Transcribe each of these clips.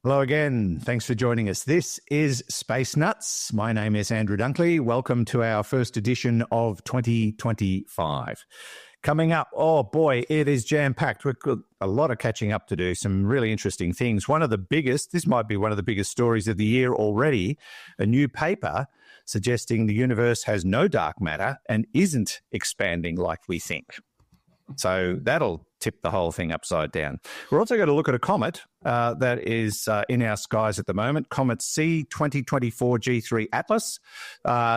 Hello again. Thanks for joining us. This is Space Nuts. My name is Andrew Dunkley. Welcome to our first edition of 2025. Coming up, oh boy, it is jam-packed. We've got a lot of catching up to do, some really interesting things. This might be one of the biggest stories of the year already, a new paper suggesting the universe has no dark matter and isn't expanding like we think. So that'll tip the whole thing upside down. We're also going to look at a comet that is in our skies at the moment, Comet C 2024 G3 Atlas.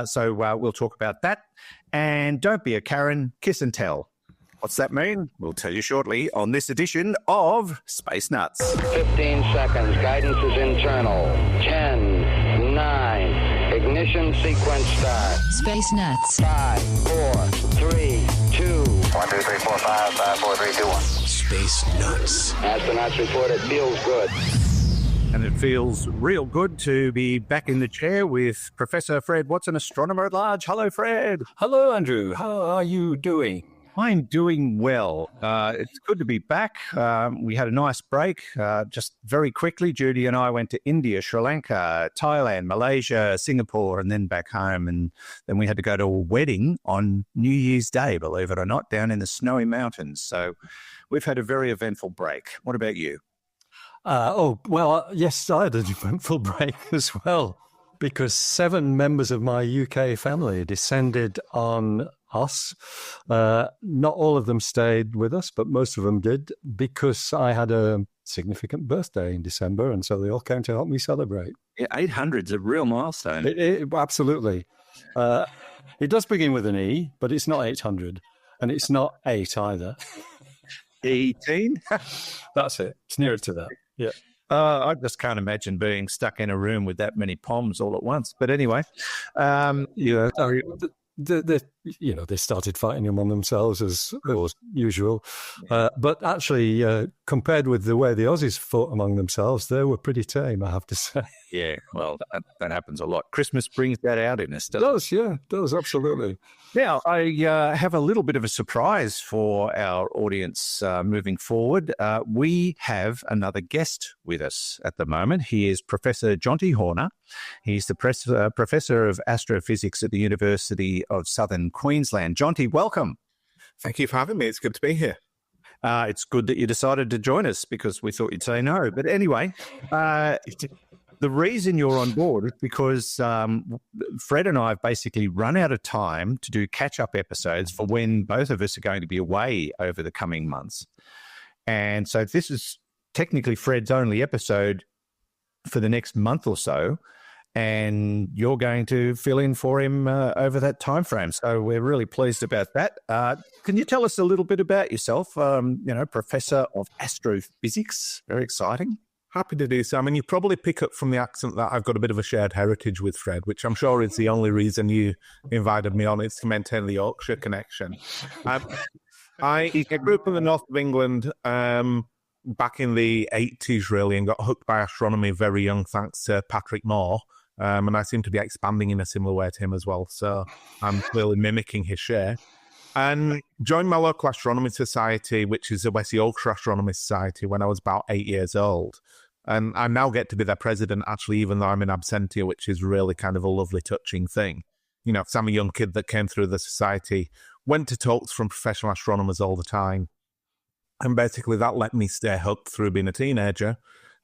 So we'll talk about that. And don't be a Charon, kiss and tell. What's that mean? We'll tell you shortly on this edition of Space Nuts. 15 seconds. Guidance is internal. 10, 9. Ignition sequence start. Space Nuts. 5, 4, 3, 2. 1, 2, 3, 4, 5, 5, 4, 3, 2, 1. Space Nuts. Astronauts report it feels good. And it feels real good to be back in the chair with Professor Fred Watson, astronomer at large. Hello, Fred. Hello, Andrew. How are you doing? I'm doing well. It's good to be back. We had a nice break. Just very quickly, Judy and I went to India, Sri Lanka, Thailand, Malaysia, Singapore, and then back home. And then we had to go to a wedding on New Year's Day, believe it or not, down in the snowy mountains. So we've had a very eventful break. What about you? Yes, I had an eventful break as well, because 7 members of my UK family descended on us. Not all of them stayed with us, but most of them did, because I had a significant birthday in December, and so they all came to help me celebrate. Yeah, 800's a real milestone. Absolutely. It does begin with an E, but it's not 800, and it's not 8 either. 18? That's it. It's nearer to that. Yeah. I just can't imagine being stuck in a room with that many POMs all at once. But anyway, they started fighting among themselves as usual. But actually, compared with the way the Aussies fought among themselves, they were pretty tame, I have to say. Yeah, well, that happens a lot. Christmas brings that out in us, doesn't it? Yeah, it does, absolutely. Now, I have a little bit of a surprise for our audience moving forward. We have another guest with us at the moment. He is Professor Jonti Horner. He's the Professor of Astrophysics at the University of Southern Queensland. Jonti, welcome. Thank you for having me. It's good to be here. It's good that you decided to join us, because we thought you'd say no. But anyway, the reason you're on board is because Fred and I have basically run out of time to do catch-up episodes for when both of us are going to be away over the coming months. And so this is technically Fred's only episode for the next month or so, and you're going to fill in for him over that time frame. So we're really pleased about that. Can you tell us a little bit about yourself? Professor of Astrophysics. Very exciting. Happy to do so. I mean, you probably pick up from the accent that I've got a bit of a shared heritage with Fred, which I'm sure is the only reason you invited me on. It's to maintain the Yorkshire connection. I grew up in the north of England back in the 80s, really, and got hooked by astronomy very young, thanks to Patrick Moore. And I seem to be expanding in a similar way to him as well. So I'm clearly mimicking his share. And joined my local astronomy society, which is the West Yorkshire Astronomy Society, when I was about 8 years old. And I now get to be their president, actually, even though I'm in absentia, which is really kind of a lovely, touching thing. You know, because I'm a young kid that came through the society, went to talks from professional astronomers all the time. And basically that let me stay hooked through being a teenager,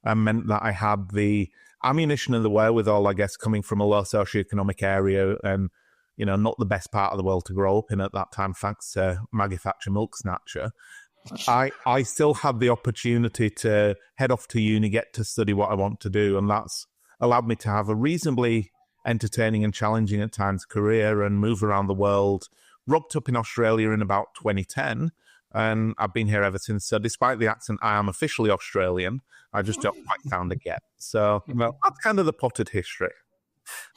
and meant that I had the ammunition and the wherewithal, I guess, coming from a low socioeconomic area and, you know, not the best part of the world to grow up in at that time, thanks to Maggie Thatcher Milk Snatcher. I still had the opportunity to head off to uni, get to study what I want to do, and that's allowed me to have a reasonably entertaining and challenging at times career and move around the world. Rocked up in Australia in about 2010, and I've been here ever since. So despite the accent, I am officially Australian. I just don't quite sound it yet. So well, that's kind of the potted history.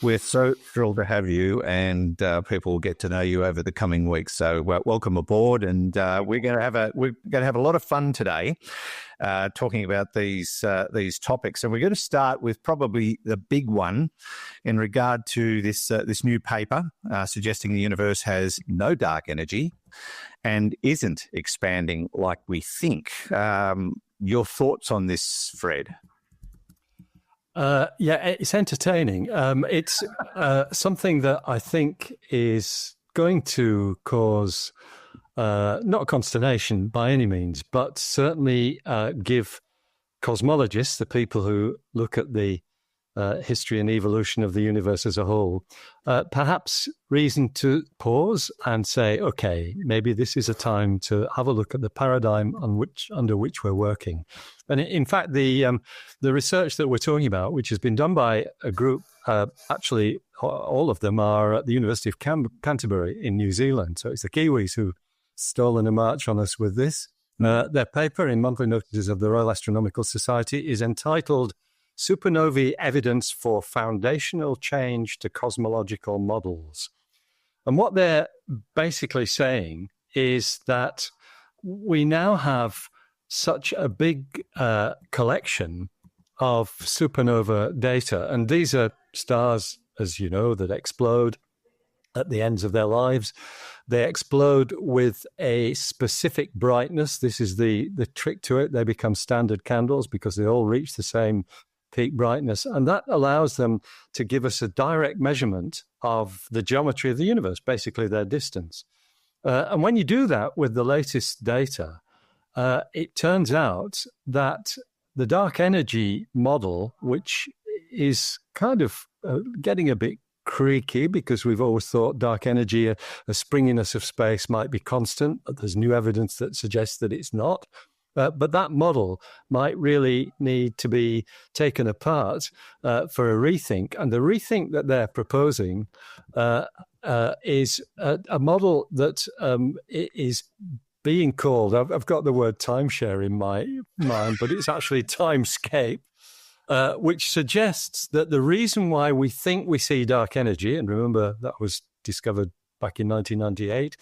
We're so thrilled to have you, and people will get to know you over the coming weeks. So welcome aboard, and we're going to have a lot of fun today, talking about these topics. And we're going to start with probably the big one in regard to this new paper suggesting the universe has no dark energy and isn't expanding like we think. Your thoughts on this, Fred? It's entertaining. It's something that I think is going to cause not consternation by any means, but certainly give cosmologists, the people who look at the history and evolution of the universe as a whole, perhaps reason to pause and say, okay, maybe this is a time to have a look at the paradigm under which we're working. And in fact, the research that we're talking about, which has been done by a group, actually all of them are at the University of Canterbury in New Zealand. So it's the Kiwis who've stolen a march on us with this. Their paper in Monthly Notices of the Royal Astronomical Society is entitled Supernovae Evidence for Foundational Change to Cosmological Models. And what they're basically saying is that we now have such a big collection of supernova data. And these are stars, as you know, that explode at the ends of their lives. They explode with a specific brightness. This is the trick to it. They become standard candles because they all reach the same peak brightness. And that allows them to give us a direct measurement of the geometry of the universe, basically their distance. And when you do that with the latest data, it turns out that the dark energy model, which is kind of getting a bit creaky because we've always thought dark energy, a springiness of space might be constant, but there's new evidence that suggests that it's not. But that model might really need to be taken apart for a rethink. And the rethink that they're proposing is a model that is being called, I've got the word timeshare in my mind, but it's actually timescape, which suggests that the reason why we think we see dark energy, and remember that was discovered back in 1998,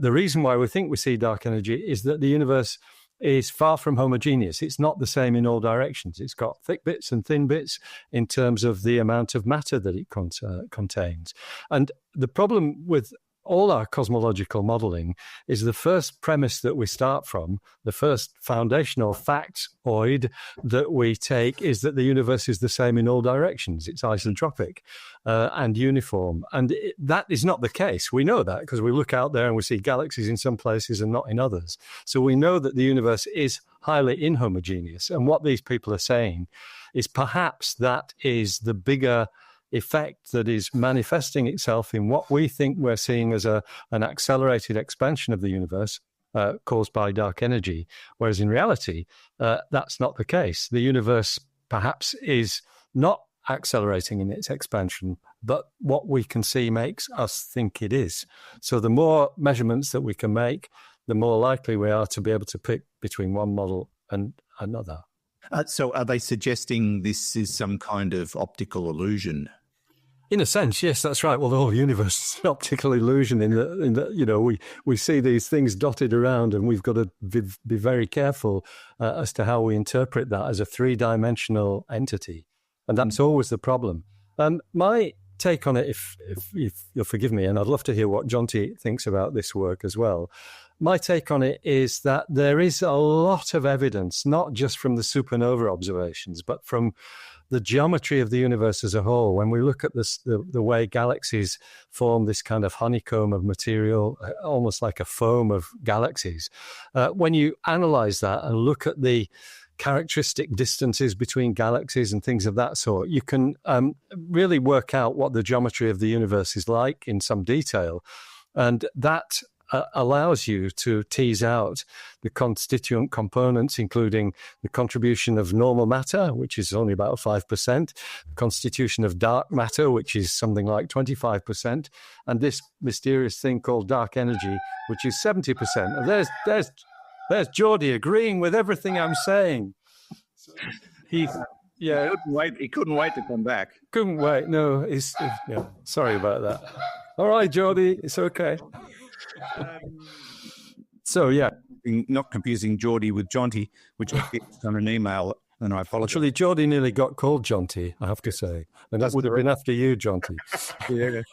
the reason why we think we see dark energy is that the universe is far from homogeneous. It's not the same in all directions. It's got thick bits and thin bits in terms of the amount of matter that it contains. And the problem with all our cosmological modeling is the first premise that we start from, the first foundational factoid that we take is that the universe is the same in all directions. It's isotropic and uniform. And that is not the case. We know that because we look out there and we see galaxies in some places and not in others. So we know that the universe is highly inhomogeneous. And what these people are saying is perhaps that is the bigger effect that is manifesting itself in what we think we're seeing as an accelerated expansion of the universe caused by dark energy, whereas in reality, that's not the case. The universe perhaps is not accelerating in its expansion, but what we can see makes us think it is. So the more measurements that we can make, the more likely we are to be able to pick between one model and another. So are they suggesting this is some kind of optical illusion? In a sense, yes, that's right. Well, the whole universe is an optical illusion in that we see these things dotted around, and we've got to be very careful as to how we interpret that as a three-dimensional entity. And that's always the problem. My take on it, if you'll forgive me, and I'd love to hear what Jonti thinks about this work as well. My take on it is that there is a lot of evidence, not just from the supernova observations, but from the geometry of the universe as a whole. When we look at this, the way galaxies form this kind of honeycomb of material, almost like a foam of galaxies, when you analyze that and look at the characteristic distances between galaxies and things of that sort, you can really work out what the geometry of the universe is like in some detail. And that allows you to tease out the constituent components, including the contribution of normal matter, which is only about 5%, the constitution of dark matter, which is something like 25%, and this mysterious thing called dark energy, which is 70%. And there's Geordie agreeing with everything I'm saying. He couldn't wait to come back. Couldn't wait. No, sorry about that. All right, Geordie, it's okay. So, yeah. Not confusing Geordie with Jonti, which I picked on an email, and I apologize. Actually, Geordie nearly got called Jonti, I have to say. And that would have been after you, Jonti. Yeah.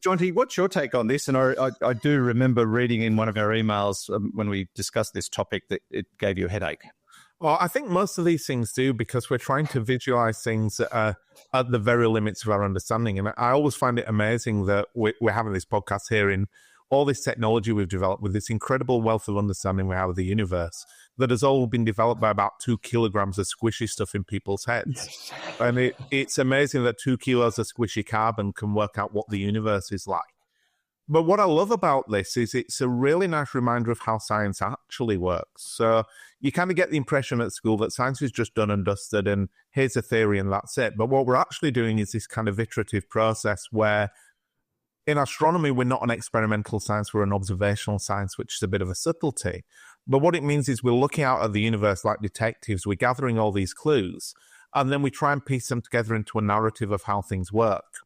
Jonti, what's your take on this? And I do remember reading in one of our emails when we discussed this topic that it gave you a headache. Well, I think most of these things do, because we're trying to visualize things that are at the very limits of our understanding. And I always find it amazing that we're having this podcast here in all this technology we've developed with this incredible wealth of understanding we have of the universe that has all been developed by about 2 kilograms of squishy stuff in people's heads. And it's amazing that 2 kilos of squishy carbon can work out what the universe is like. But what I love about this is it's a really nice reminder of how science actually works. So you kind of get the impression at school that science is just done and dusted and here's a theory and that's it. But what we're actually doing is this kind of iterative process where in astronomy, we're not an experimental science, we're an observational science, which is a bit of a subtlety. But what it means is we're looking out at the universe like detectives, we're gathering all these clues, and then we try and piece them together into a narrative of how things work.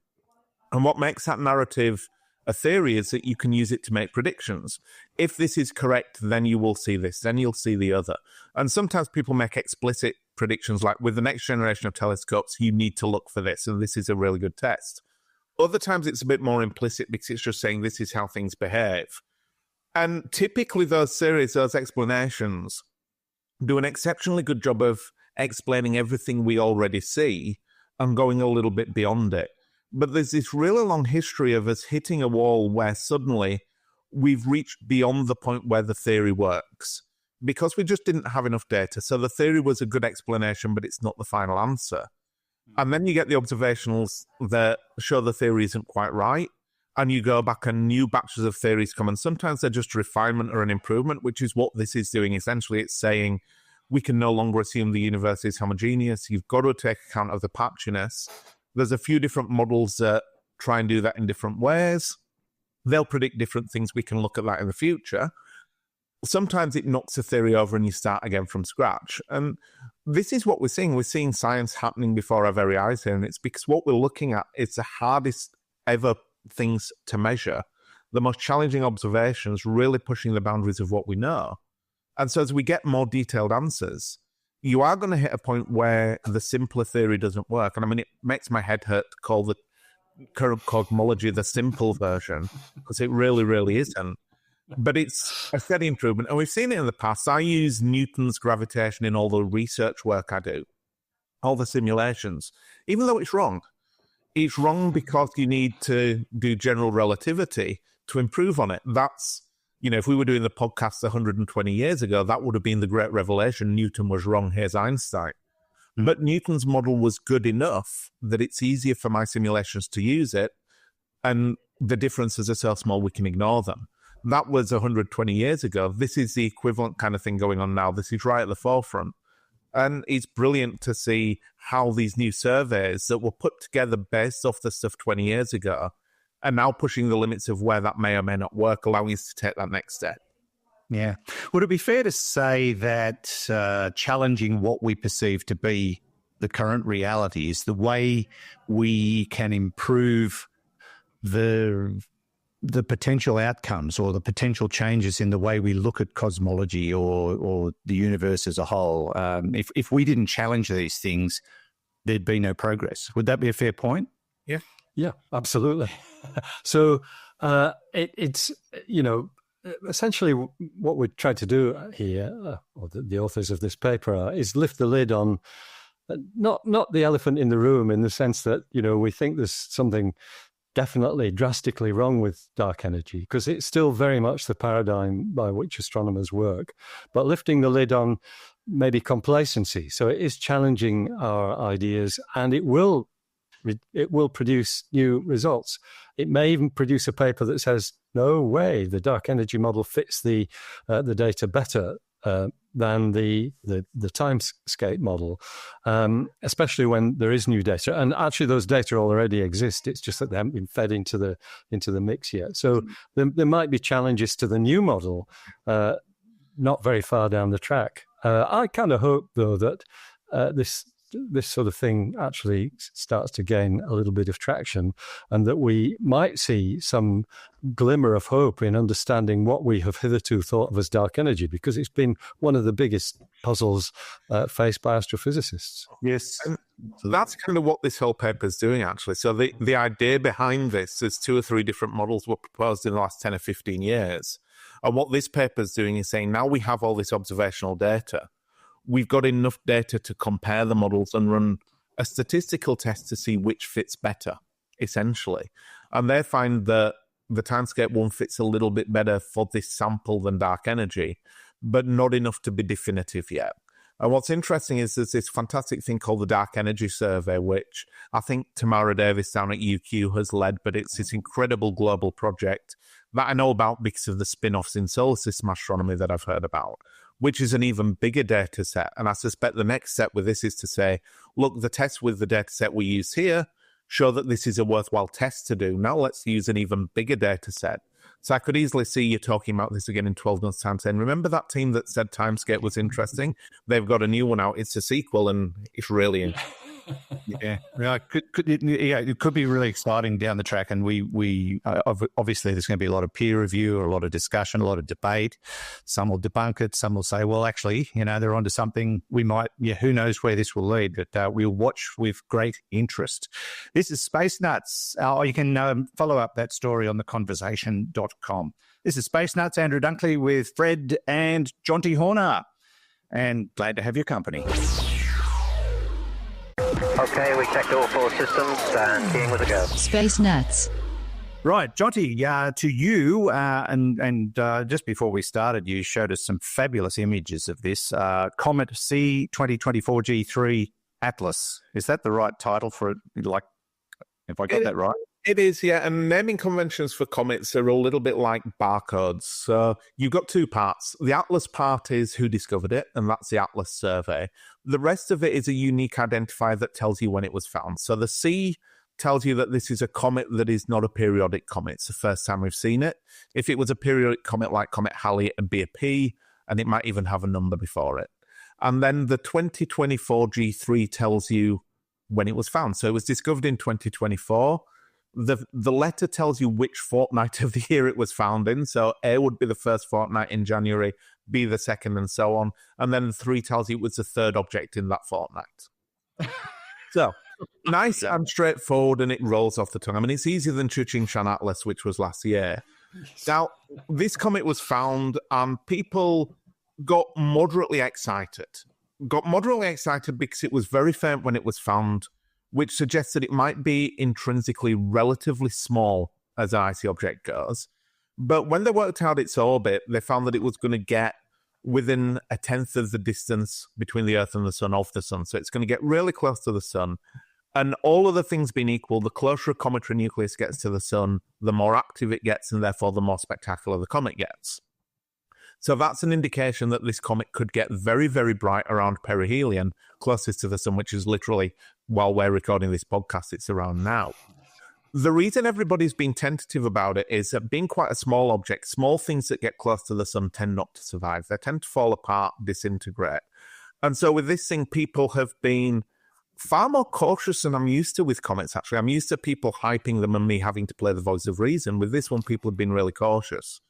And what makes that narrative a theory is that you can use it to make predictions. If this is correct, then you will see this, then you'll see the other. And sometimes people make explicit predictions like, with the next generation of telescopes, you need to look for this, and this is a really good test. Other times it's a bit more implicit because it's just saying this is how things behave. And typically those theories, those explanations, do an exceptionally good job of explaining everything we already see and going a little bit beyond it. But there's this really long history of us hitting a wall where suddenly we've reached beyond the point where the theory works because we just didn't have enough data. So the theory was a good explanation, but it's not the final answer. And then you get the observationals that show the theory isn't quite right. And you go back and new batches of theories come. And sometimes they're just a refinement or an improvement, which is what this is doing. Essentially, it's saying we can no longer assume the universe is homogeneous. You've got to take account of the patchiness. There's a few different models that try and do that in different ways. They'll predict different things. We can look at that in the future. Sometimes it knocks a theory over and you start again from scratch. And this is what we're seeing. We're seeing science happening before our very eyes here. And it's because what we're looking at is the hardest ever things to measure, the most challenging observations, really pushing the boundaries of what we know. And so as we get more detailed answers, you are going to hit a point where the simpler theory doesn't work. And I mean, it makes my head hurt to call the current cosmology the simple version, because it really, really isn't. But it's a steady improvement. And we've seen it in the past. I use Newton's gravitation in all the research work I do, all the simulations, even though it's wrong. It's wrong because you need to do general relativity to improve on it. That's, you know, if we were doing the podcast 120 years ago, that would have been the great revelation. Newton was wrong. Here's Einstein. But Newton's model was good enough that it's easier for my simulations to use it. And the differences are so small we can ignore them. That was 120 years ago. This is the equivalent kind of thing going on now. This is right at the forefront. And it's brilliant to see how these new surveys that were put together based off the stuff 20 years ago are now pushing the limits of where that may or may not work, allowing us to take that next step. Yeah. Would it be fair to say that challenging what we perceive to be the current reality is the way we can improve the potential outcomes or the potential changes in the way we look at cosmology or the universe as a whole? If we didn't challenge these things, there'd be no progress. Would that be a fair point? Yeah, absolutely. So it's, you know, essentially what we're trying to do here, or the authors of this paper is lift the lid on not the elephant in the room, in the sense that, you know, we think there's something definitely drastically wrong with dark energy, because it's still very much the paradigm by which astronomers work, but lifting the lid on maybe complacency. So it is challenging our ideas, and it will produce new results. It may even produce a paper that says, no way, the dark energy model fits the data better than the timescape model, especially when there is new data. And actually, those data already exist. It's just that they haven't been fed into the mix yet. So there might be challenges to the new model, not very far down the track. I kind of hope, though, that this sort of thing actually starts to gain a little bit of traction, and that we might see some glimmer of hope in understanding what we have hitherto thought of as dark energy, because it's been one of the biggest puzzles faced by astrophysicists. Yes. And that's kind of what this whole paper is doing, actually. So the idea behind this is 2 or 3 different models were proposed in the last 10 or 15 years. And what this paper is doing is saying, now we have all this observational data. we've got enough data to compare the models and run a statistical test to see which fits better, essentially. And they find that the timescape one fits a little bit better for this sample than dark energy, but not enough to be definitive yet. And what's interesting is there's this fantastic thing called the Dark Energy Survey, which I think Tamara Davis down at UQ has led, but it's this incredible global project that I know about because of the spin-offs in solar system astronomy that I've heard about, which is an even bigger data set. And I suspect the next step with this is to say, look, the tests with the data set we use here show that this is a worthwhile test to do. Now let's use an even bigger data set. So I could easily see you talking about this again in 12 months' time, saying, remember that team that said Timescape was interesting? They've got a new one out. It's a sequel, and it's really interesting. Yeah, it could be really exciting down the track, and we obviously there's going to be a lot of peer review, or a lot of discussion, a lot of debate. Some will debunk it, some will say, well, actually, they're onto something. We might, who knows where this will lead, but we'll watch with great interest. This is Space Nuts. You can follow up that story on theconversation.com. This is Space Nuts, Andrew Dunkley with Fred and Jonti Horner, and glad to have your company. Okay, we checked all 4 systems and keying with a go. Space Nuts. Right, Jonti, to you, and just before we started, you showed us some fabulous images of this Comet C 2024 G3 Atlas. Is that the right title for it? Like, if I got that right? It is, yeah. And naming conventions for comets are a little bit like barcodes. So you've got 2 parts. The Atlas part is who discovered it, and that's the Atlas survey. The rest of it is a unique identifier that tells you when it was found. So the C tells you that this is a comet that is not a periodic comet. It's the first time we've seen it. If it was a periodic comet like Comet Halley, it'd be a P, and it might even have a number before it. And then the 2024 G3 tells you when it was found. So it was discovered in 2024. The letter tells you which fortnight of the year it was found in. So A would be the first fortnight in January, B the second, and so on. And then 3 tells you it was the third object in that fortnight. So nice and straightforward, and it rolls off the tongue. I mean, it's easier than Chuchingshan Atlas, which was last year. Now, this comet was found, and people got moderately excited. Because it was very faint when it was found, which suggests that it might be intrinsically relatively small as an icy object goes. But when they worked out its orbit, they found that it was going to get within 1/10 of the distance between the Earth and the Sun of the Sun. So it's going to get really close to the Sun. And all other things being equal, the closer a cometary nucleus gets to the Sun, the more active it gets, and therefore the more spectacular the comet gets. So that's an indication that this comet could get very, very bright around perihelion, closest to the Sun, which is literally, while we're recording this podcast, it's around now. The reason everybody's been tentative about it is that being quite a small object, small things that get close to the Sun tend not to survive. They tend to fall apart, disintegrate. And so with this thing, people have been far more cautious than I'm used to with comets, actually. I'm used to people hyping them and me having to play the voice of reason. With this one, people have been really cautious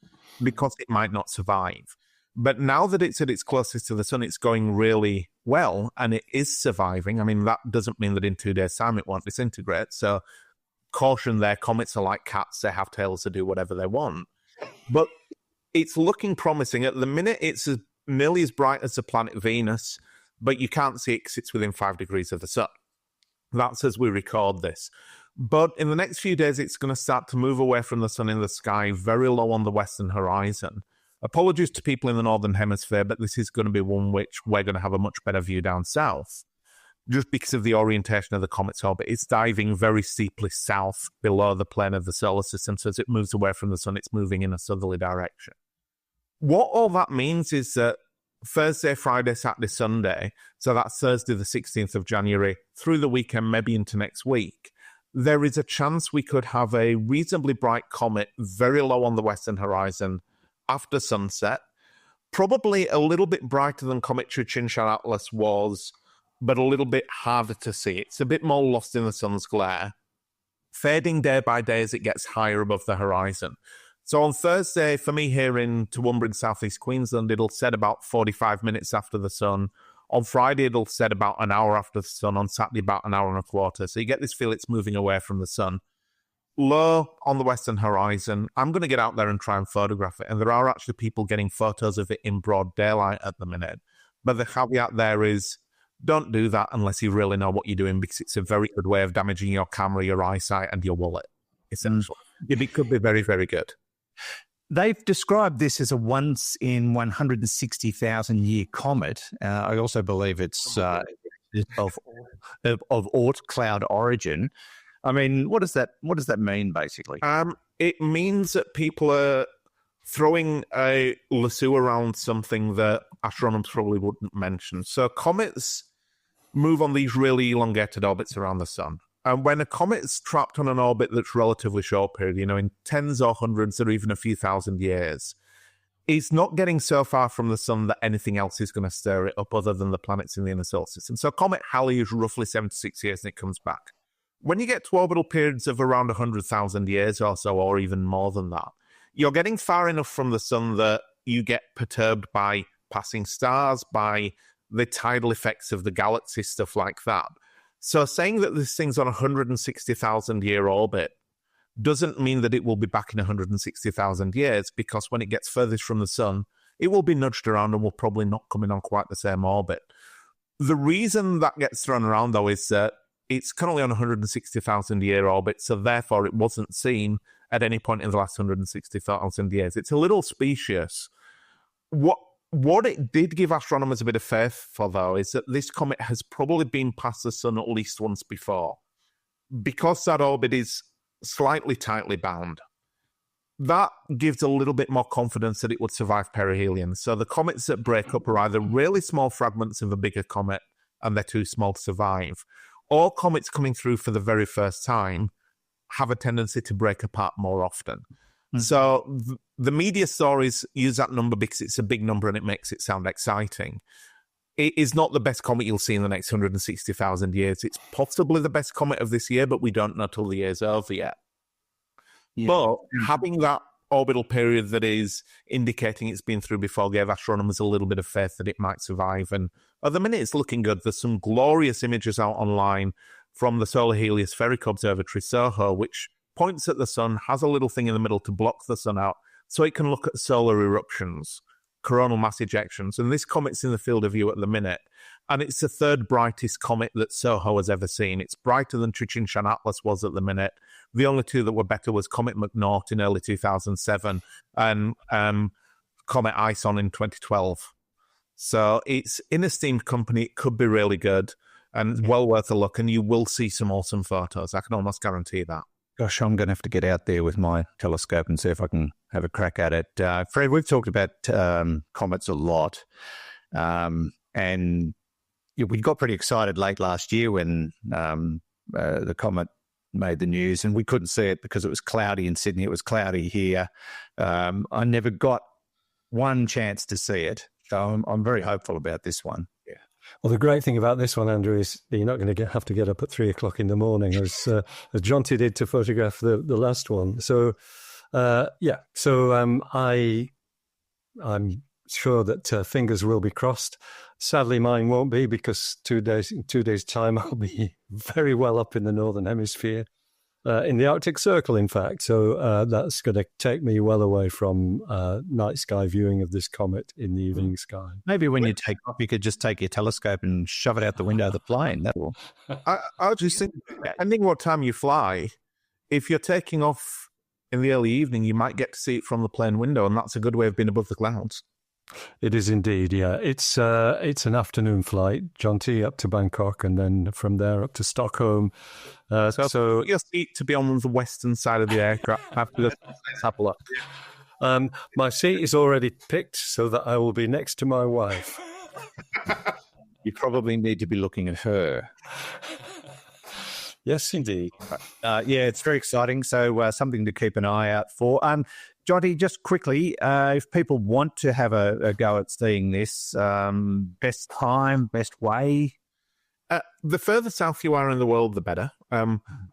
because it might not survive. But now that it's at its closest to the Sun, it's going really well, and it is surviving. I mean, that doesn't mean that in 2 days' time it won't disintegrate. So caution there, comets are like cats. They have tails to do whatever they want. But it's looking promising. At the minute, it's nearly as bright as the planet Venus, but you can't see it because it's within 5 degrees of the Sun. That's as we record this. But in the next few days, it's going to start to move away from the Sun in the sky, very low on the western horizon. Apologies to people in the Northern Hemisphere, but this is going to be one which we're going to have a much better view down south, just because of the orientation of the comet's orbit. It's diving very steeply south below the plane of the solar system, so as it moves away from the Sun, it's moving in a southerly direction. What all that means is that Thursday, Friday, Saturday, Sunday, so that's Thursday the 16th of January, through the weekend, maybe into next week, there is a chance we could have a reasonably bright comet very low on the western horizon after sunset, probably a little bit brighter than Comet Chuchingshan Atlas was, but a little bit harder to see. It's a bit more lost in the sun's glare, fading day by day as it gets higher above the horizon. So on Thursday, for me here in Toowoomba in southeast Queensland, it'll set about 45 minutes after the sun. On Friday, it'll set about an hour after the sun. On Saturday, about an hour and a quarter. So you get this feel it's moving away from the sun. Low on the western horizon. I'm going to get out there and try and photograph it. And there are actually people getting photos of it in broad daylight at the minute. But the caveat there is, don't do that unless you really know what you're doing, because it's a very good way of damaging your camera, your eyesight, and your wallet, essentially. It could be very, very good. They've described this as a once in 160,000 year comet. I also believe it's of Oort cloud origin. I mean, what does that mean, basically? It means that people are throwing a lasso around something that astronomers probably wouldn't mention. So comets move on these really elongated orbits around the sun. And when a comet's trapped on an orbit that's relatively short period, in tens or hundreds or even a few thousand years, it's not getting so far from the sun that anything else is going to stir it up other than the planets in the inner solar system. So Comet Halley is roughly 76 years and it comes back. When you get to orbital periods of around 100,000 years or so, or even more than that, you're getting far enough from the sun that you get perturbed by passing stars, by the tidal effects of the galaxy, stuff like that. So saying that this thing's on a 160,000 year orbit doesn't mean that it will be back in 160,000 years, because when it gets furthest from the sun, it will be nudged around and will probably not come in on quite the same orbit. The reason that gets thrown around, though, is that it's currently on a 160,000 year orbit, so therefore it wasn't seen at any point in the last 160,000 years. It's a little specious. What it did give astronomers a bit of faith for, though, is that this comet has probably been past the sun at least once before. Because that orbit is slightly tightly bound, that gives a little bit more confidence that it would survive perihelion. So the comets that break up are either really small fragments of a bigger comet and they're too small to survive, or comets coming through for the very first time have a tendency to break apart more often. So the media stories use that number because it's a big number and it makes it sound exciting. It is not the best comet you'll see in the next 160,000 years. It's possibly the best comet of this year, but we don't know till the year's over yet. Yeah. But having that orbital period that is indicating it's been through before gave astronomers a little bit of faith that it might survive. And at the minute, it's looking good. There's some glorious images out online from the Solar Heliospheric Observatory, SOHO, which points at the sun, has a little thing in the middle to block the sun out, so it can look at solar eruptions, coronal mass ejections. And this comet's in the field of view at the minute, and it's the third brightest comet that SOHO has ever seen. It's brighter than Chichin-Shan Atlas was at the minute. The only two that were better was Comet McNaught in early 2007 and Comet Ison in 2012. So it's in esteemed company. It could be really good and well worth a look, and you will see some awesome photos. I can almost guarantee that. Gosh, I'm going to have to get out there with my telescope and see if I can have a crack at it. Fred, we've talked about comets a lot, and we got pretty excited late last year when the comet made the news, and we couldn't see it because it was cloudy in Sydney. It was cloudy here. I never got one chance to see it, so I'm very hopeful about this one. Yeah. Well, the great thing about this one, Andrew, is that you're not going to have to get up at 3 o'clock in the morning as Jonti did to photograph the last one. So, I'm sure that fingers will be crossed. Sadly, mine won't be, because in 2 days' time, I'll be very well up in the Northern Hemisphere, in the Arctic Circle, in fact. So that's going to take me well away from night sky viewing of this comet in the evening sky. Maybe when you take off, you could just take your telescope and shove it out the window of the plane. That will. I just think, depending what time you fly, if you're taking off in the early evening, you might get to see it from the plane window, and that's a good way of being above the clouds. It is indeed, yeah. It's an afternoon flight, Jonti, up to Bangkok, and then from there up to Stockholm. So your seat to be on the western side of the aircraft after the have a look. My seat is already picked so that I will be next to my wife. You probably need to be looking at her. Yes, indeed. Yeah, it's very exciting. So something to keep an eye out for. Jonti, just quickly, if people want to have a go at seeing this, best time, best way? The further south you are in the world, the better.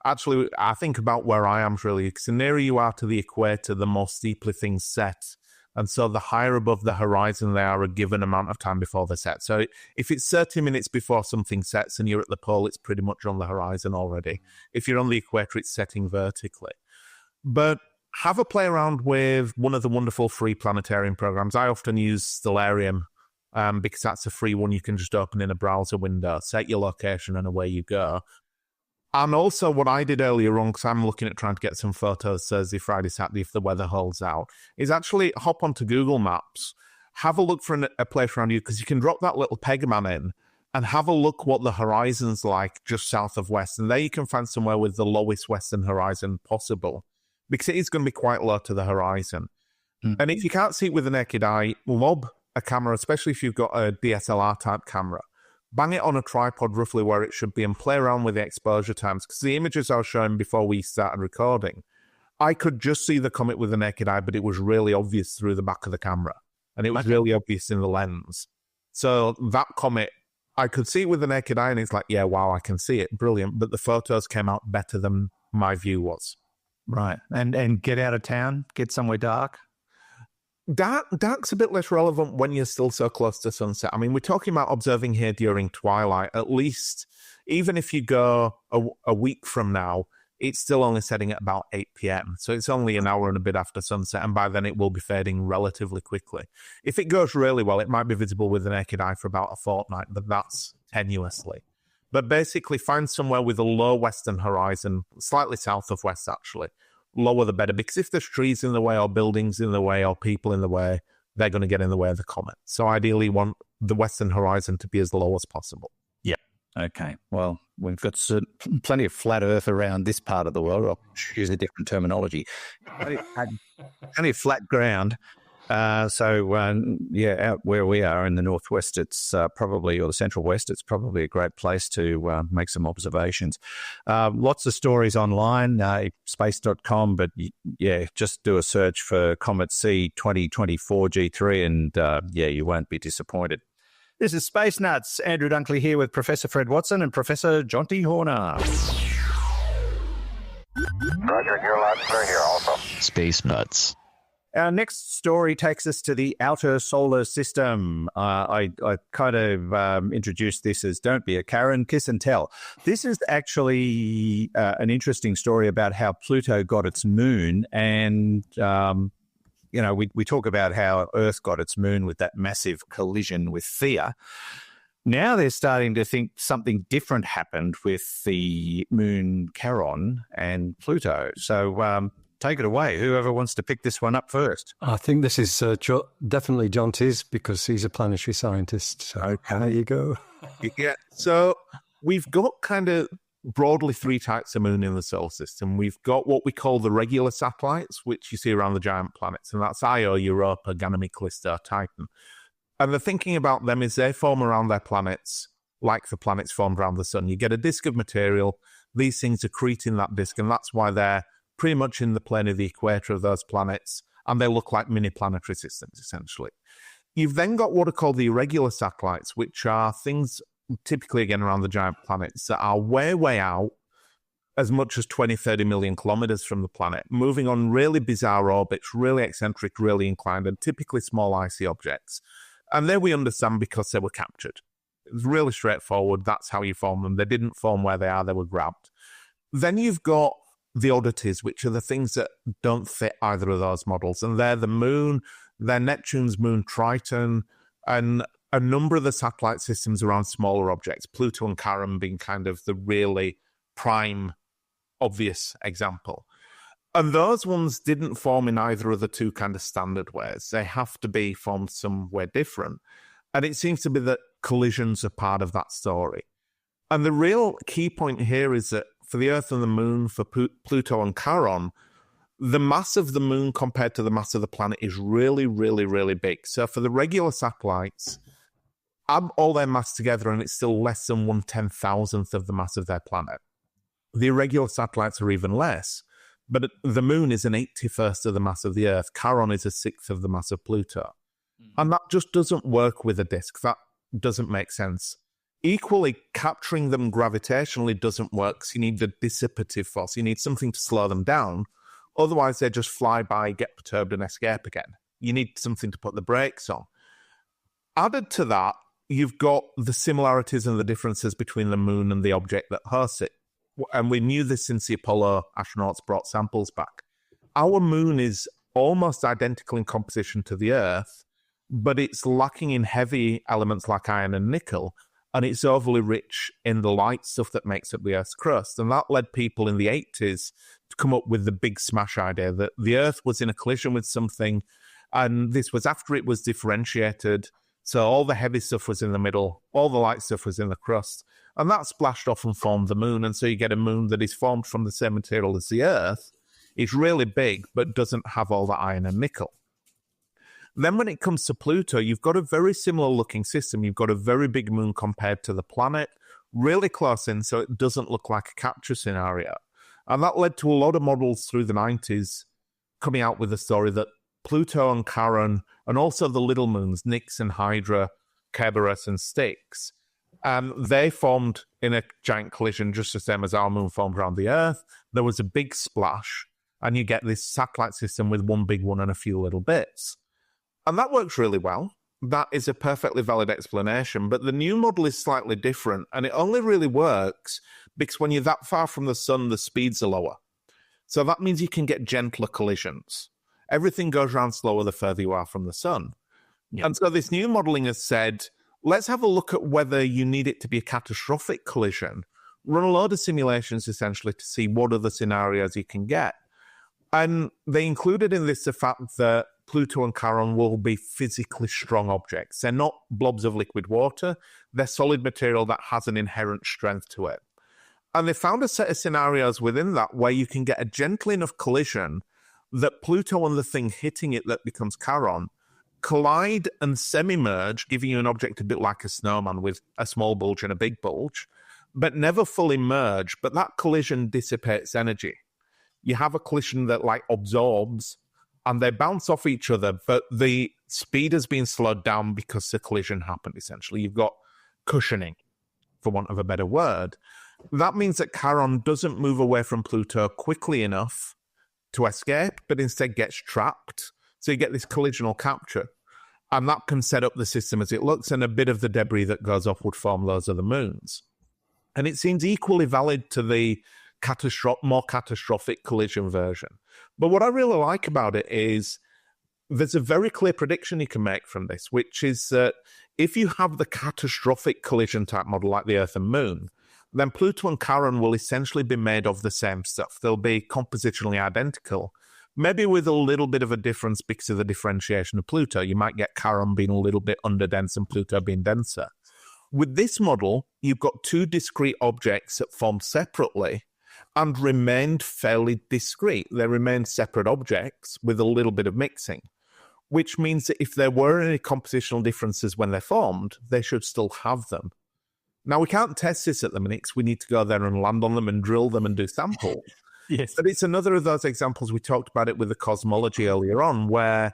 Actually, I think about where I am, really, because the nearer you are to the equator, the more steeply things set. And so the higher above the horizon they are a given amount of time before they set. So if it's 30 minutes before something sets and you're at the pole, it's pretty much on the horizon already. If you're on the equator, it's setting vertically. But have a play around with one of the wonderful free planetarium programs. I often use Stellarium because that's a free one you can just open in a browser window, set your location, and away you go. And also what I did earlier on, because I'm looking at trying to get some photos Thursday, Friday, Saturday, if the weather holds out, is actually hop onto Google Maps, have a look for a place around you, because you can drop that little pegman in and have a look what the horizon's like just south of west. And there you can find somewhere with the lowest western horizon possible, because it is going to be quite low to the horizon. Mm-hmm. And if you can't see it with the naked eye, lob a camera, especially if you've got a DSLR type camera, bang it on a tripod roughly where it should be and play around with the exposure times. Because the images I was showing before we started recording, I could just see the comet with the naked eye, but it was really obvious through the back of the camera. And it was really obvious in the lens. So that comet, I could see it with the naked eye, and it's like, yeah, wow, I can see it. Brilliant. But the photos came out better than my view was. Right. And get out of town, get somewhere dark? Dark's a bit less relevant when you're still so close to sunset. I mean, we're talking about observing here during twilight. At least, even if you go a week from now, it's still only setting at about 8 p.m. So it's only an hour and a bit after sunset, and by then it will be fading relatively quickly. If it goes really well, it might be visible with the naked eye for about a fortnight, but that's tenuously. But basically, find somewhere with a low western horizon, slightly south of west, actually. Lower the better, because if there's trees in the way or buildings in the way or people in the way, they're going to get in the way of the comet. So ideally you want the western horizon to be as low as possible. Yeah. Okay. Well, we've got plenty of flat earth around this part of the world. I'll use a different terminology. Plenty of flat ground. Out where we are in the northwest, it's probably, or the central west, it's probably a great place to make some observations. Lots of stories online, space.com, but just do a search for Comet C 2024 G3 and you won't be disappointed. This is Space Nuts. Andrew Dunkley here with Professor Fred Watson and Professor Jonti Horner. Roger, you're loud and clear here also. Space Nuts. Our next story takes us to the outer solar system. I kind of introduced this as Don't Be a Karen, Kiss and Tell. This is actually an interesting story about how Pluto got its moon. And, we talk about how Earth got its moon with that massive collision with Theia. Now they're starting to think something different happened with the moon Charon and Pluto. So, take it away. Whoever wants to pick this one up first. I think this is definitely Jonti's, because he's a planetary scientist. So okay. There you go. Yeah. So we've got kind of broadly three types of moon in the solar system. We've got what we call the regular satellites, which you see around the giant planets, and that's Io, Europa, Ganymede, Callisto, Titan. And the thinking about them is they form around their planets like the planets formed around the sun. You get a disk of material. These things accrete in that disk, and that's why they're pretty much in the plane of the equator of those planets, and they look like mini planetary systems, essentially. You've then got what are called the irregular satellites, which are things typically, again, around the giant planets that are way, way out, as much as 20, 30 million kilometers from the planet, moving on really bizarre orbits, really eccentric, really inclined, and typically small icy objects. And there we understand because they were captured. It was really straightforward. That's how you form them. They didn't form where they are. They were grabbed. Then you've got the oddities, which are the things that don't fit either of those models. And they're the moon, they're Neptune's moon Triton, and a number of the satellite systems around smaller objects, Pluto and Charon being kind of the really prime, obvious example. And those ones didn't form in either of the two kind of standard ways. They have to be formed somewhere different. And it seems to be that collisions are part of that story. And the real key point here is that for the Earth and the Moon, for Pluto and Charon, the mass of the Moon compared to the mass of the planet is really, really, really big. So for the regular satellites, add all their mass together and it's still less than 1/10,000th of the mass of their planet. The irregular satellites are even less, but the Moon is an 81st of the mass of the Earth. Charon is a 1/6 of the mass of Pluto. And that just doesn't work with a disk. That doesn't make sense. Equally, capturing them gravitationally doesn't work. So you need the dissipative force. You need something to slow them down. Otherwise, they just fly by, get perturbed, and escape again. You need something to put the brakes on. Added to that, you've got the similarities and the differences between the Moon and the object that hosts it. And we knew this since the Apollo astronauts brought samples back. Our Moon is almost identical in composition to the Earth, but it's lacking in heavy elements like iron and nickel, and it's overly rich in the light stuff that makes up the Earth's crust. And that led people in the 80s to come up with the big smash idea that the Earth was in a collision with something, and this was after it was differentiated. So all the heavy stuff was in the middle, all the light stuff was in the crust, and that splashed off and formed the moon. And so you get a moon that is formed from the same material as the Earth. It's really big, but doesn't have all the iron and nickel. Then when it comes to Pluto, you've got a very similar looking system. You've got a very big moon compared to the planet, really close in, so it doesn't look like a capture scenario. And that led to a lot of models through the 90s coming out with the story that Pluto and Charon, and also the little moons, Nix and Hydra, Kerberos and Styx, they formed in a giant collision just the same as our moon formed around the Earth. There was a big splash, and you get this satellite system with one big one and a few little bits. And that works really well. That is a perfectly valid explanation, but the new model is slightly different, and it only really works because when you're that far from the sun, the speeds are lower. So that means you can get gentler collisions. Everything goes around slower the further you are from the sun. Yep. And so this new modeling has said, let's have a look at whether you need it to be a catastrophic collision. Run a load of simulations, essentially, to see what other scenarios you can get. And they included in this the fact that Pluto and Charon will be physically strong objects. They're not blobs of liquid water. They're solid material that has an inherent strength to it. And they found a set of scenarios within that where you can get a gentle enough collision that Pluto and the thing hitting it that becomes Charon collide and semi-merge, giving you an object a bit like a snowman with a small bulge and a big bulge, but never fully merge. But that collision dissipates energy. You have a collision that like absorbs, and they bounce off each other, but the speed has been slowed down because the collision happened, essentially. You've got cushioning, for want of a better word. That means that Charon doesn't move away from Pluto quickly enough to escape, but instead gets trapped. So you get this collisional capture, and that can set up the system as it looks, and a bit of the debris that goes off would form those other moons. And it seems equally valid to the more catastrophic collision version. But what I really like about it is there's a very clear prediction you can make from this, which is that if you have the catastrophic collision type model like the Earth and Moon, then Pluto and Charon will essentially be made of the same stuff. They'll be compositionally identical, maybe with a little bit of a difference because of the differentiation of Pluto. You might get Charon being a little bit underdense and Pluto being denser. With this model, you've got two discrete objects that formed separately and remained fairly discrete. They remained separate objects with a little bit of mixing, which means that if there were any compositional differences when they formed, they should still have them. Now, we can't test this at the minute because we need to go there and land on them and drill them and do samples. Yes. But it's another of those examples. We talked about it with the cosmology earlier on, where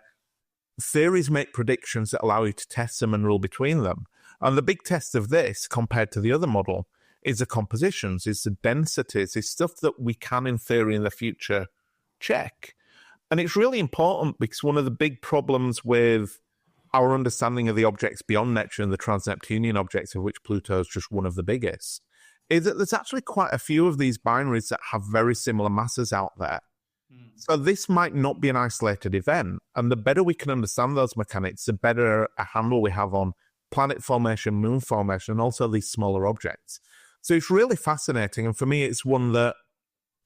theories make predictions that allow you to test them and rule between them. And the big test of this, compared to the other model, is the compositions, is the densities, is stuff that we can, in theory, in the future, check. And it's really important because one of the big problems with our understanding of the objects beyond Neptune, the trans-Neptunian objects, of which Pluto is just one of the biggest, is that there's actually quite a few of these binaries that have very similar masses out there. So this might not be an isolated event. And the better we can understand those mechanics, the better a handle we have on planet formation, moon formation, and also these smaller objects. So it's really fascinating. And for me, it's one that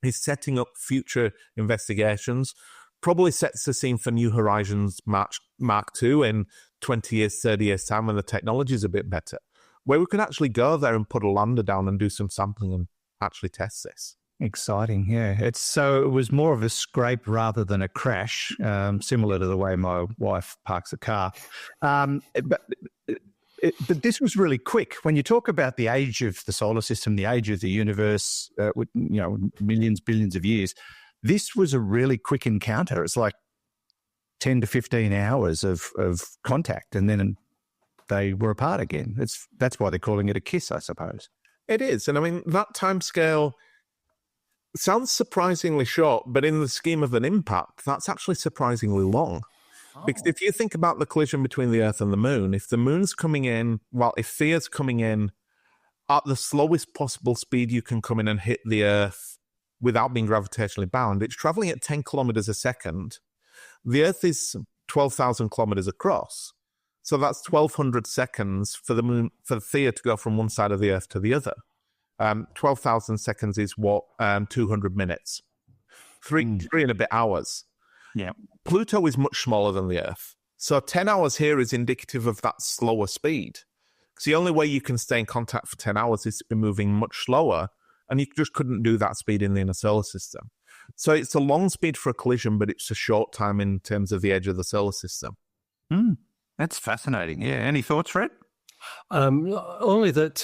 is setting up future investigations, probably sets the scene for New Horizons Mark II in 20 years, 30 years' time when the technology is a bit better, where we can actually go there and put a lander down and do some sampling and actually test this. Exciting, yeah. It was more of a scrape rather than a crash, similar to the way my wife parks a car. But this was really quick. When you talk about the age of the solar system, the age of the universe, with millions, billions of years, this was a really quick encounter. It's like 10 to 15 hours of contact, and then they were apart again. That's why they're calling it a kiss, I suppose. It is. And I mean, that timescale sounds surprisingly short, but in the scheme of an impact, that's actually surprisingly long. Because if you think about the collision between the Earth and the Moon, if the Moon's coming in, if Theia's coming in at the slowest possible speed you can come in and hit the Earth without being gravitationally bound, it's traveling at 10 kilometers a second. The Earth is 12,000 kilometers across. So that's 1,200 seconds for the moon, for Theia to go from one side of the Earth to the other. 12,000 seconds is what, 200 minutes. Three and a bit hours. Yeah. Pluto is much smaller than the Earth. So 10 hours here is indicative of that slower speed. Because the only way you can stay in contact for 10 hours is to be moving much slower, and you just couldn't do that speed in the inner solar system. So it's a long speed for a collision, but it's a short time in terms of the edge of the solar system. That's fascinating. Yeah. Any thoughts, Fred? Only that,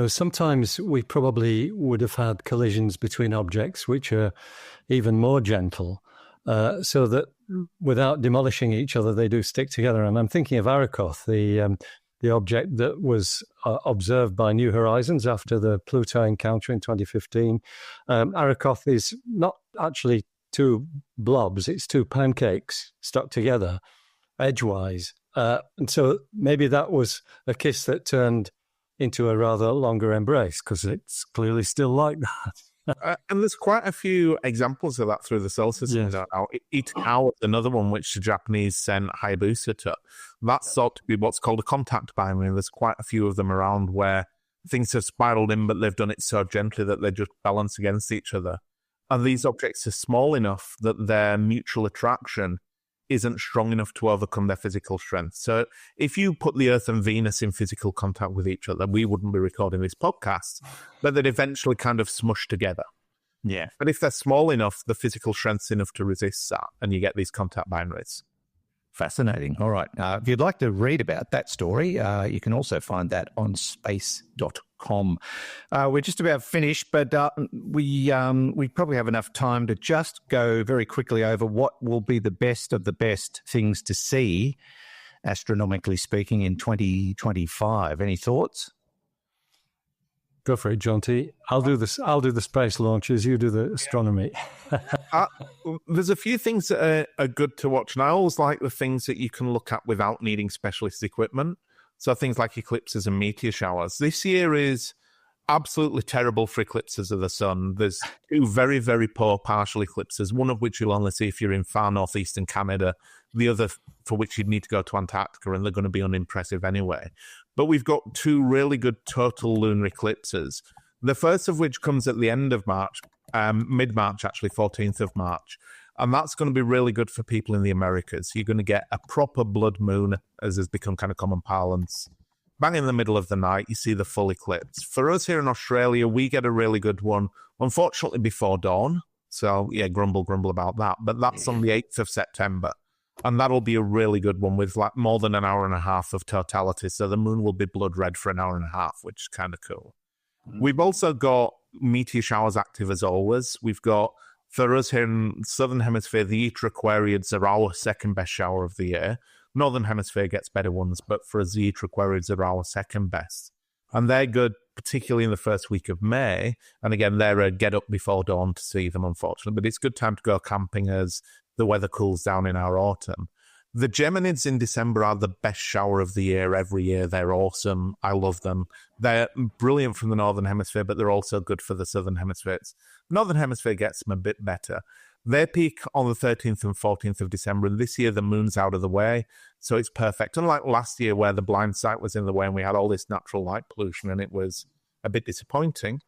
sometimes we probably would have had collisions between objects which are even more gentle, so that without demolishing each other, they do stick together. And I'm thinking of Arakoth, the object that was observed by New Horizons after the Pluto encounter in 2015. Arakoth is not actually two blobs, it's two pancakes stuck together edgewise. And so maybe that was a kiss that turned into a rather longer embrace, because it's clearly still like that. And there's quite a few examples of that through the solar system. Yes. Itokawa, another one which the Japanese sent Hayabusa to. That's thought to be what's called a contact binary. There's quite a few of them around where things have spiraled in, but they've done it so gently that they just balance against each other. And these objects are small enough that their mutual attraction isn't strong enough to overcome their physical strength. So if you put the Earth and Venus in physical contact with each other, we wouldn't be recording this podcast, but they'd eventually kind of smush together. Yeah. But if they're small enough, the physical strength's enough to resist that, and you get these contact binaries. Fascinating. All right. If you'd like to read about that story, you can also find that on space.com. We're just about finished, but we probably have enough time to just go very quickly over what will be the best of the best things to see, astronomically speaking, in 2025. Any thoughts? Go for it, Jonti. I'll do this. I'll do the space launches. You do the astronomy. There's a few things that are good to watch, and I always like the things that you can look at without needing specialist equipment. So things like eclipses and meteor showers. This year is absolutely terrible for eclipses of the sun. There's two very, very poor partial eclipses, one of which you'll only see if you're in far northeastern Canada, the other for which you'd need to go to Antarctica, and they're going to be unimpressive anyway. But we've got two really good total lunar eclipses. The first of which comes at the end of March, mid-March actually, 14th of March. And that's going to be really good for people in the Americas. You're going to get a proper blood moon, as has become kind of common parlance. Bang in the middle of the night, you see the full eclipse. For us here in Australia, we get a really good one, unfortunately before dawn. So, yeah, grumble about that. But that's on the 8th of September. And that'll be a really good one with like more than an hour and a half of totality. So the moon will be blood red for an hour and a half, which is kind of cool. We've also got meteor showers active as always. We've got, for us here in the Southern Hemisphere, the Eta Aquariids are our second best shower of the year. Northern Hemisphere gets better ones, but for us, the Eta Aquariids are our second best. And they're good, particularly in the first week of May. And again, they're a get up before dawn to see them, unfortunately. But it's a good time to go camping as the weather cools down in our autumn. The Geminids in December are the best shower of the year every year. They're awesome. I love them. They're brilliant from the Northern Hemisphere, but they're also good for the Southern Hemisphere. Northern Hemisphere gets them a bit better. They peak on the 13th and 14th of December, and this year the moon's out of the way, so it's perfect. Unlike last year where the blind sight was in the way and we had all this natural light pollution and it was a bit disappointing,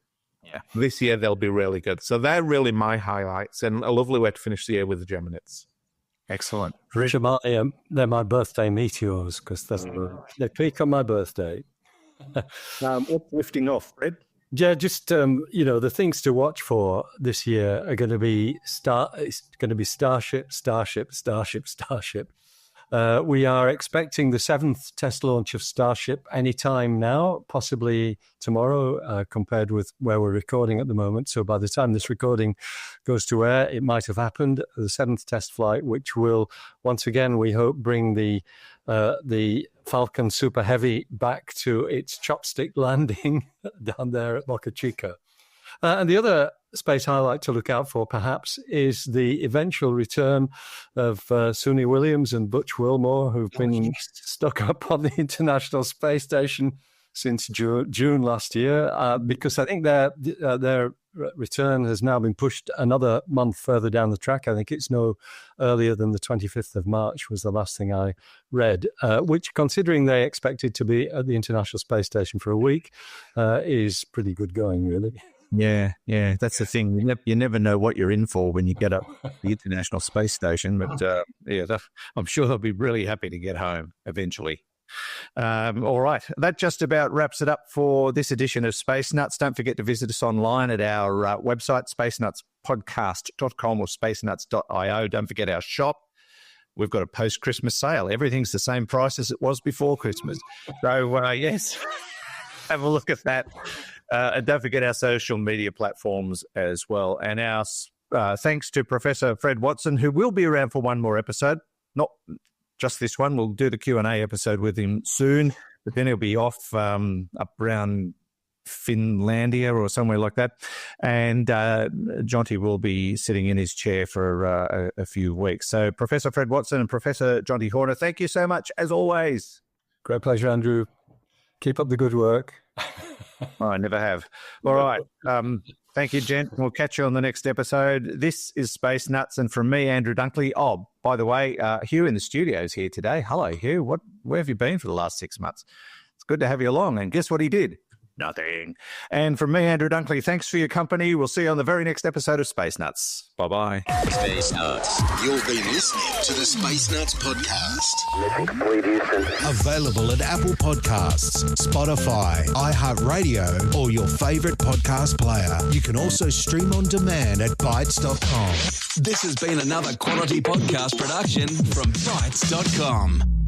this year they'll be really good. So they're really my highlights, and a lovely way to finish the year with the Geminids. Excellent. They're my birthday meteors, because they peak on my birthday. Uplifting off, Fred. Yeah, just the things to watch for this year are going to be Starship. We are expecting the 7th test launch of Starship anytime now, possibly tomorrow, compared with where we're recording at the moment. So by the time this recording goes to air, it might have happened. The 7th test flight, which will once again, we hope, bring the Falcon Super Heavy back to its chopstick landing down there at Boca Chica. And the other space highlight to look out for, perhaps, is the eventual return of Suni Williams and Butch Wilmore, who've been stuck up on the International Space Station since June last year, because I think their return has now been pushed another month further down the track. I think it's no earlier than the 25th of March was the last thing I read, which, considering they expected to be at the International Space Station for a week, is pretty good going, really. Yeah, that's the thing. You never know what you're in for when you get up the International Space Station. But I'm sure they'll be really happy to get home eventually. All right, that just about wraps it up for this edition of Space Nuts. Don't forget to visit us online at our website, spacenutspodcast.com or spacenuts.io. Don't forget our shop. We've got a post-Christmas sale. Everything's the same price as it was before Christmas. So, yes, have a look at that. And don't forget our social media platforms as well. And our thanks to Professor Fred Watson, who will be around for one more episode. Not just this one. We'll do the Q&A episode with him soon, but then he'll be off up around Finlandia or somewhere like that. And Jonti will be sitting in his chair for a few weeks. So Professor Fred Watson and Professor Jonti Horner, thank you so much, as always. Great pleasure, Andrew. Keep up the good work. Oh, I never have. All right. Thank you, gent. We'll catch you on the next episode. This is Space Nuts, and from me, Andrew Dunkley. Oh, by the way, Hugh in the studios here today. Hello, Hugh. Where have you been for the last 6 months? It's good to have you along. And guess what he did? Nothing. And from me, Andrew Dunkley, thanks for your company. We'll see you on the very next episode of Space Nuts. Bye-bye. Space Nuts. You've been listening to the Space Nuts podcast. Mission complete, Houston. Available at Apple Podcasts, Spotify, iHeartRadio, or your favorite podcast player. You can also stream on demand at Bytes.com. This has been another quality podcast production from Bytes.com.